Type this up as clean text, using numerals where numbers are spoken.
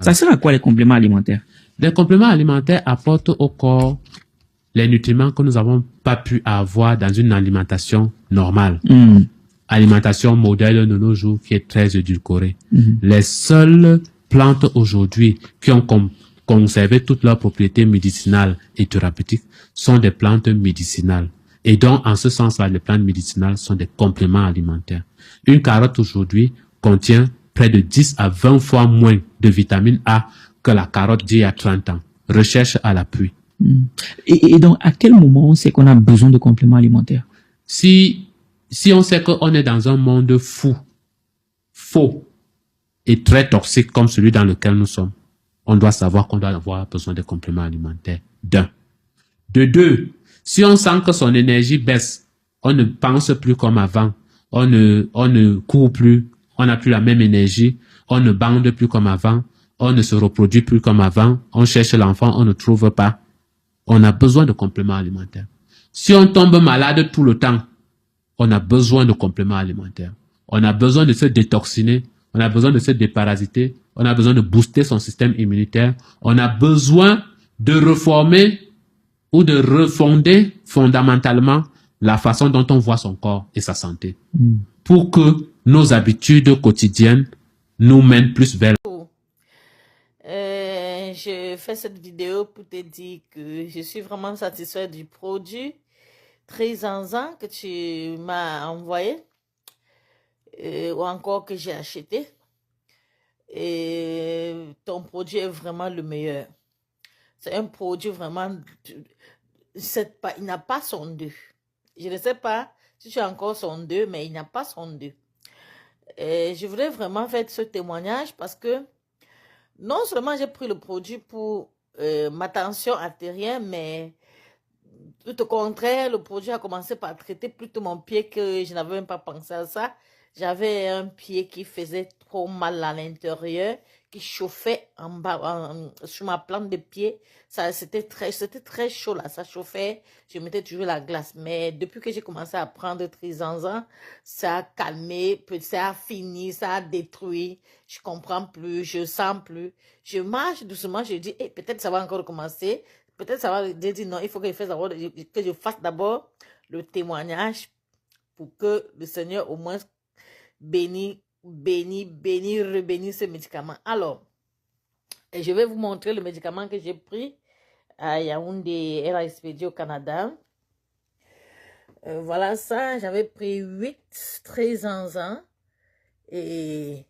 Ça sert à quoi les compléments alimentaires? Les compléments alimentaires apportent au corps les nutriments que nous n'avons pas pu avoir dans une alimentation normale. Alimentation modèle de nos jours qui est très édulcorée. Les seules plantes aujourd'hui qui ont conservé toutes leurs propriétés médicinales et thérapeutiques sont des plantes médicinales. Et donc, en ce sens-là, les plantes médicinales sont des compléments alimentaires. Une carotte aujourd'hui contient près de 10 à 20 fois moins de vitamine A que la carotte d'il y a 30 ans. Recherche à l'appui. Et donc, à quel moment on sait qu'on a besoin de compléments alimentaires? Si on sait qu'on est dans un monde faux et très toxique comme celui dans lequel nous sommes, on doit savoir qu'on doit avoir besoin de compléments alimentaires. D'un. De deux, si on sent que son énergie baisse, on ne pense plus comme avant, on ne court plus, on n'a plus la même énergie, on ne bande plus comme avant, on ne se reproduit plus comme avant, on cherche l'enfant, on ne trouve pas. On a besoin de compléments alimentaires. Si on tombe malade tout le temps, on a besoin de compléments alimentaires. On a besoin de se détoxiner, on a besoin de se déparasiter, on a besoin de booster son système immunitaire, on a besoin de reformer ou de refonder fondamentalement la façon dont on voit son corps et sa santé pour que nos habitudes quotidiennes nous mènent plus vers je fais cette vidéo pour te dire que je suis vraiment satisfaite du produit Trisazan que tu m'as envoyé ou encore que j'ai acheté. Et ton produit est vraiment le meilleur. C'est un produit vraiment... il n'a pas son 2. Je ne sais pas si tu as encore son 2, mais il n'a pas son 2. Et je voudrais vraiment faire ce témoignage parce que non seulement j'ai pris le produit pour ma tension artérielle, mais tout au contraire, le produit a commencé par traiter plutôt mon pied que je n'avais même pas pensé à ça. J'avais un pied qui faisait trop mal à l'intérieur, qui chauffait en bas, sur ma plante de pied. C'était très chaud là, ça chauffait. Je mettais toujours la glace. Mais depuis que j'ai commencé à prendre Trisazan, ça a calmé, ça a fini, ça a détruit. Je comprends plus, je sens plus. Je marche doucement, je dis, hey, peut-être ça va encore commencer. Peut-être ça va dire non, il faut que je fasse d'abord le témoignage pour que le Seigneur au moins bénisse ce médicament. Alors, je vais vous montrer le médicament que j'ai pris à Yaoundé et à expédié au Canada. Voilà ça, j'avais pris 8 Trisazan et